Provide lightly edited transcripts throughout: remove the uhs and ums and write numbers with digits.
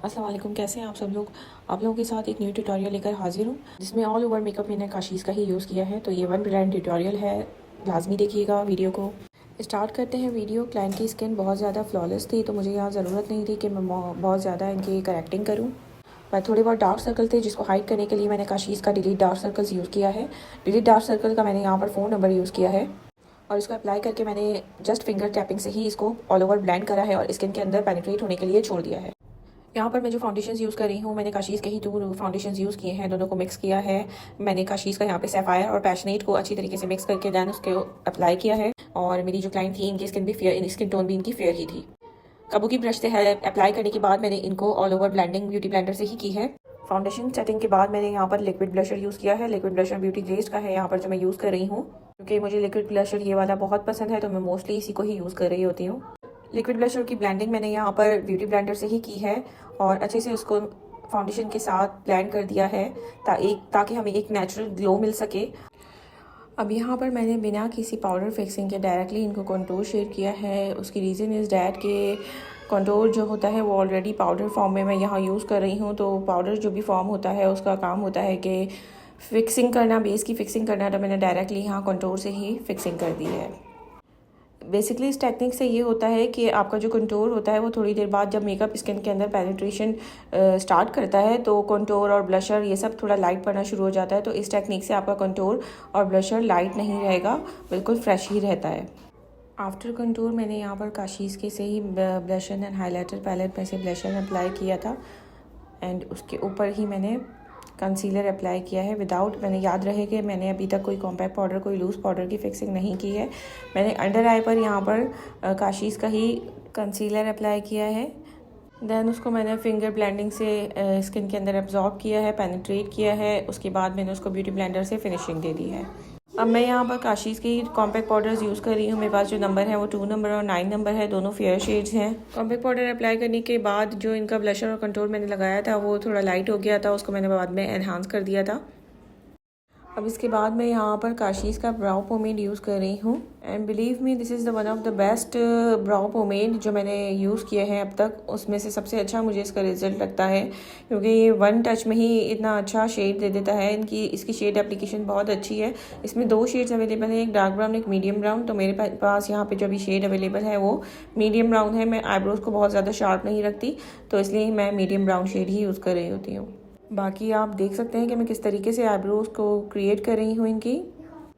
अस्सलाम वालेकुम, कैसे हैं आप सब लोग। आप लोगों के साथ एक न्यू ट्यूटोरियल लेकर हाजिर हूँ जिसमें ऑल ओवर मेकअप मैंने काशीज़ का ही यूज़ किया है। तो ये वन ब्रांड ट्यूटोरियल है, लाजमी देखिएगा वीडियो को। स्टार्ट करते हैं वीडियो। क्लाइंट की स्किन बहुत ज़्यादा फ्लॉलेस थी तो मुझे यहाँ ज़रूरत नहीं थी कि मैं बहुत ज़्यादा इनकी करेक्टिंग करूँ, पर थोड़े बहुत डार्क सर्कल थे जिसको हाइड करने के लिए मैंने काशीज़ का डिलीट डार्क सर्कल्स यूज़ किया है। डिलीट डार्क सर्कल का मैंने यहाँ पर फ़ोन नंबर यूज़ किया है और इसको अप्लाई करके मैंने जस्ट फिंगर टैपिंग से ही इसको ऑल ओवर ब्लेंड करा है और स्किन के अंदर पेनिट्रेट होने के लिए छोड़ दिया है। यहाँ पर मैं जो फाउंडेशन यूज़ कर रही हूँ, मैंने काशीज़ के ही 2 फाउंडेशन यूज़ किए हैं, दोनों को मिक्स किया है। मैंने काशीज़ का यहाँ पे सैफायर और पैशनेट को अच्छी तरीके से मिक्स करके दैन उसके अप्लाई किया है। और मेरी जो क्लाइंट थी इनकी स्किन भी फेयर, स्किन टोन भी इनकी फेयर ही थी। काबुकी ब्रश से है अप्लाई करने के बाद मैंने इनको all over blending beauty blender से ही की है। फाउंडेशन सेटिंग के बाद मैंने यहाँ पर लिक्विड ब्लशर यूज़ किया है। लिक्विड ब्लशर ब्यूटी ग्लेज्ड का है यहाँ पर जो मैं यूज़ कर रही हूँ, क्योंकि मुझे लिक्विड ब्लशर ये वाला बहुत पसंद है तो मैं मोस्टली इसी को ही यूज़ कर रही होती हूँ। लिक्विड ब्लशर की ब्लेंडिंग मैंने यहाँ पर ब्यूटी ब्लेंडर से ही की है और अच्छे से उसको फाउंडेशन के साथ ब्लेंड कर दिया है ताकि हमें एक नेचुरल ग्लो मिल सके। अब यहाँ पर मैंने बिना किसी पाउडर फिक्सिंग के डायरेक्टली इनको कंटूर शेड किया है। उसकी रीज़न इज़ डैट के कंटूर जो होता है वो ऑलरेडी पाउडर फॉर्म में मैं यहाँ यूज़ कर रही हूँ, तो पाउडर जो भी फॉर्म होता है उसका काम होता है कि फिक्सिंग करना, बेस की फिक्सिंग करना, तो मैंने डायरेक्टली यहाँ कंटूर से ही फिक्सिंग कर दी है। बेसिकली इस टेक्निक से ये होता है कि आपका जो कंटूर होता है वो थोड़ी देर बाद जब मेकअप स्किन के अंदर पेनिट्रेशन स्टार्ट करता है तो कंटूर और ब्लशर ये सब थोड़ा लाइट पड़ना शुरू हो जाता है। तो इस टेक्निक से आपका कंटूर और ब्लशर लाइट नहीं रहेगा, बिल्कुल फ्रेश ही रहता है। आफ्टर कंटूर मैंने यहाँ पर काशीज़ के से ही ब्लशर एंड हाइलाइटर पैलेट में से ब्लशर अप्लाई किया था एंड उसके ऊपर ही मैंने कंसीलर अप्लाई किया है विदाउट, मैंने याद रहे कि मैंने अभी तक कोई कॉम्पैक्ट पाउडर, कोई लूज़ पाउडर की फिक्सिंग नहीं की है। मैंने अंडर आई पर यहाँ पर काशीज़ का ही कंसीलर अप्लाई किया है। देन उसको मैंने फिंगर ब्लेंडिंग से स्किन के अंदर एब्जॉर्ब किया है, पेनिट्रेट किया है। उसके बाद मैंने उसको ब्यूटी ब्लेंडर से फिनिशिंग दे दी है। अब मैं यहाँ पर काशीज़ की कॉम्पैक्ट पाउडर्स यूज़ कर रही हूँ। मेरे पास जो नंबर है वो 2 नंबर और 9 नंबर है, दोनों फेयर शेड्स हैं। कॉम्पैक्ट पाउडर अप्लाई करने के बाद जो इनका ब्लशर और कंटूर मैंने लगाया था वो थोड़ा लाइट हो गया था, उसको मैंने बाद में एनहांस कर दिया था। अब इसके बाद मैं यहाँ पर काशीज़ का ब्राउ पोमेड यूज़ कर रही हूँ and believe me this is the one of the best brow pomade जो मैंने यूज़ किए हैं अब तक। उसमें से सबसे अच्छा मुझे इसका रिज़ल्ट लगता है क्योंकि ये वन टच में ही इतना अच्छा शेड दे देता है। इसकी शेड एप्लीकेशन बहुत अच्छी है। इसमें 2 शेड्स अवेलेबल हैं, एक डार्क ब्राउन एक मीडियम ब्राउन। तो मेरे पास यहाँ पर जो अभी शेड अवेलेबल है वो मीडियम ब्राउन है। मैं आईब्रोज़ को बहुत ज़्यादा शार्प नहीं रखती तो इसलिए मैं मीडियम ब्राउन शेड ही यूज़ कर रही होती हूँ। बाकी आप देख सकते हैं कि मैं किस तरीके से आईब्रोज को क्रिएट कर रही हूँ। इनकी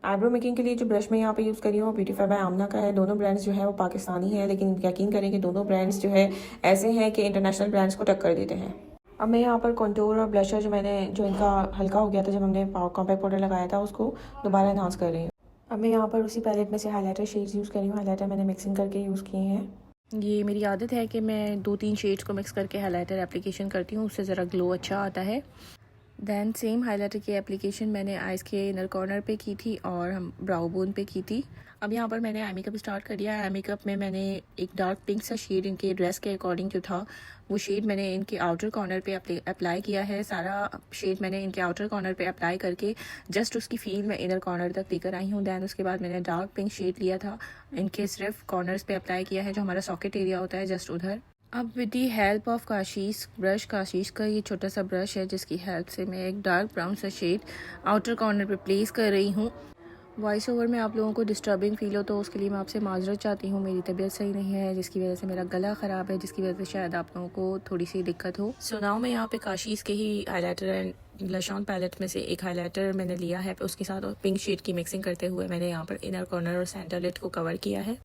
आईब्रो मेकिंग के लिए जो ब्रश मैं यहाँ पे यूज़ कर रही हूँ वो ब्यूटीफाई बाय आमना का है। दोनों ब्रांड्स जो है वो पाकिस्तानी है, लेकिन यकीन करें कि दोनों ब्रांड्स जो है ऐसे हैं कि इंटरनेशनल ब्रांड्स को टक्कर देते हैं। अब मैं यहाँ पर कंटूर और ब्लशर जो इनका हल्का हो गया था जब हमने कॉम्पैक्ट पाउडर लगाया था उसको दोबारा एनहांस कर रही हूँ। अब मैं यहाँ पर उसी पैलेट में से हाईलाइटर शेड्स यूज़ कर रही हूँ। हाईलाइटर मैंने मिक्सिंग करके यूज़ किए हैं। ये मेरी आदत है कि मैं 2-3 शेड्स को मिक्स करके हाईलाइटर एप्लीकेशन करती हूँ, उससे ज़रा ग्लो अच्छा आता है। दैन सेम हाइलाइटर की एप्लीकेशन मैंने आइज़ के इनर कॉर्नर पे की थी और हम ब्राउ बोन पे की थी। अब यहाँ पर मैंने आई मेकअप स्टार्ट कर दिया। आई मेकअप में मैंने एक डार्क पिंक सा शेड इनके ड्रेस के अकॉर्डिंग जो था वो शेड मैंने इनके आउटर कॉर्नर पे अप्लाई किया है। सारा शेड मैंने इनके आउटर कॉर्नर पे अप्लाई करके जस्ट उसकी फील मैं इनर कॉर्नर तक लेकर आई हूँ। दैन उसके बाद मैंने डार्क पिंक शेड लिया था, इनके सिर्फ कॉर्नर्स पे अप्लाई किया है जो हमारा सॉकेट एरिया होता है जस्ट उधर। अब with the help of Kashi's brush, Kashi's का ये छोटा सा ब्रश है जिसकी हेल्प से मैं एक डार्क ब्राउन सा शेड आउटर कॉर्नर पे प्लेस कर रही हूँ। वॉइस ओवर में आप लोगों को डिस्टर्बिंग फील हो तो उसके लिए मैं आपसे माजरत चाहती हूँ। मेरी तबीयत सही नहीं है जिसकी वजह से मेरा गला ख़राब है, जिसकी वजह से शायद आप लोगों को थोड़ी सी दिक्कत हो। सो नाउ मैं यहाँ पे काशीज़ के ही highlighter and blush on palette में से एक हाईलाइटर मैंने लिया है, उसके साथ पिंक शेड की मिक्सिंग करते हुए मैंने यहाँ पर इनर कॉर्नर और सेंटर लिड को कवर किया है।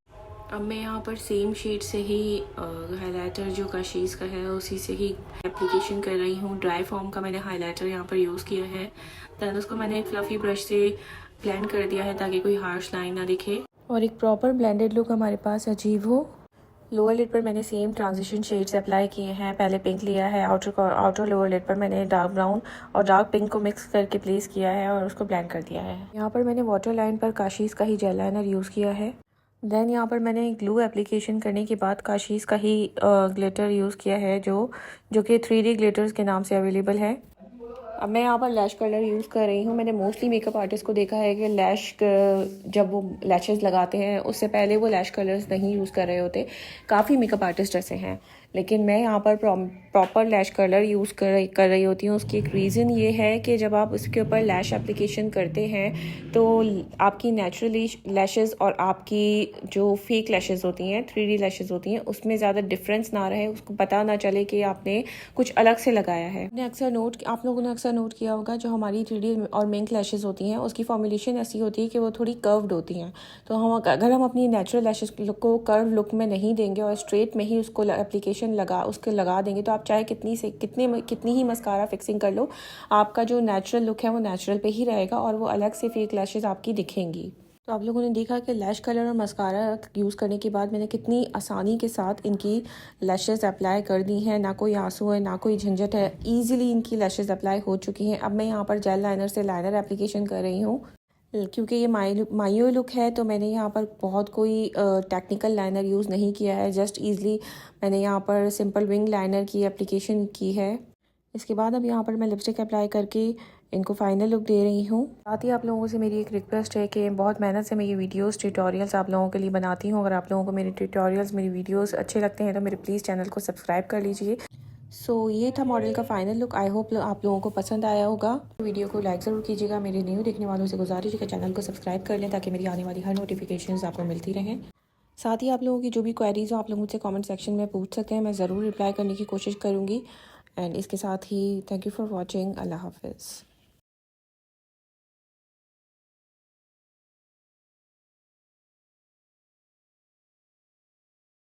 अब मैं यहाँ पर सेम शेड से ही हाइलाइटर जो काशीज़ का है उसी से ही एप्लीकेशन कर रही हूँ। ड्राई फॉर्म का मैंने हाइलाइटर यहाँ पर यूज़ किया है। दैन उसको मैंने एक फ्लफ़ी ब्रश से ब्लेंड कर दिया है ताकि कोई हार्श लाइन ना दिखे और एक प्रॉपर ब्लेंडेड लुक हमारे पास अचीव हो। लोअर लिड पर मैंने सेम ट्रांजिशन शेड्स अप्लाई किए हैं। पहले पिंक लिया है, आउटर लोअर लिड पर मैंने डार्क ब्राउन और डार्क पिंक को मिक्स करके प्लेस किया है और उसको ब्लेंड कर दिया है। यहाँ पर मैंने वाटर लाइन पर काशीज़ का ही जेल लाइनर यूज़ किया है। देन यहाँ पर मैंने ग्लू एप्लीकेशन करने के बाद काशीज़ का ही ग्लिटर यूज़ किया है जो कि 3D ग्लिटर्स के नाम से अवेलेबल है। अब मैं यहाँ पर लैश कलर यूज़ कर रही हूँ। मैंने मोस्टली मेकअप आर्टिस्ट को देखा है कि जब वो लैशेस लगाते हैं उससे पहले वो लैश कलर्स नहीं यूज़ कर रहे होते। काफ़ी मेकअप आर्टिस्ट ऐसे हैं, लेकिन मैं यहाँ पर प्रॉपर लैश कलर यूज़ कर रही होती हूँ। उसकी एक रीज़न ये है कि जब आप उसके ऊपर लैश एप्लीकेशन करते हैं तो आपकी नेचुरली लैशेज़ और आपकी जो फेक लैशेज़ होती हैं, 3D लैशेज़ होती हैं, उसमें ज़्यादा डिफरेंस ना रहे, उसको पता ना चले कि आपने कुछ अलग से लगाया है। आप लोगों ने अक्सर नोट किया होगा, जो हमारी 3D और मिंक लैशेज़ होती हैं उसकी फॉर्मुलेशन ऐसी होती है कि वो थोड़ी कर्व्ड होती हैं। तो अगर हम अपनी नेचुरल लैशेज़ को कर्व लुक में नहीं देंगे और स्ट्रेट में ही उसको एप्लीकेशन लगा देंगे, तो आप चाहे कितनी ही मस्कारा फिक्सिंग कर लो, आपका जो नेचुरल लुक है वो नेचुरल पे ही रहेगा और वो अलग से फेक लैशेज़ आपकी दिखेंगी। तो आप लोगों ने देखा कि लैश कलर और मस्कारा यूज़ करने के बाद मैंने कितनी आसानी के साथ इनकी लैशेज़ अप्लाई कर दी हैं। ना कोई आंसू है, ना कोई झंझट है, ईजिली इनकी लैशेज़ अप्लाई हो चुकी हैं। अब मैं यहाँ पर जेल लाइनर से लाइनर एप्लीकेशन कर रही हूँ। क्योंकि ये मायो लुक है तो मैंने यहाँ पर बहुत कोई टेक्निकल लाइनर यूज़ नहीं किया है। जस्ट ईज़िली मैंने यहाँ पर सिंपल विंग लाइनर की एप्लीकेशन की है। इसके बाद अब यहाँ पर मैं लिपस्टिक अप्लाई करके इनको फाइनल लुक दे रही हूँ। साथ ही आप लोगों से मेरी एक रिक्वेस्ट है कि बहुत मेहनत से मैं ये वीडियोस ट्यूटोरियल्स आप लोगों के लिए बनाती हूँ। अगर आप लोगों को मेरे ट्यूटोरियल्स, मेरी वीडियोस अच्छे लगते हैं तो मेरे प्लीज़ चैनल को सब्सक्राइब कर लीजिए। ये था मॉडल का फाइनल लुक। आई होप आप लोगों को पसंद आया होगा। वीडियो को लाइक ज़रूर कीजिएगा। मेरे न्यू देखने वालों से गुजारिश है कि चैनल को सब्सक्राइब कर लें ताकि मेरी आने वाली हर नोटिफिकेशंस आपको मिलती रहें। साथ ही आप लोगों की जो भी क्वेरीज हो आप लोग मुझसे कमेंट सेक्शन में पूछ सकते हैं, मैं ज़रूर रिप्लाई करने की कोशिश करूँगी। एंड इसके साथ ही थैंक यू फॉर वॉचिंग। अल्लाह हाफिज़।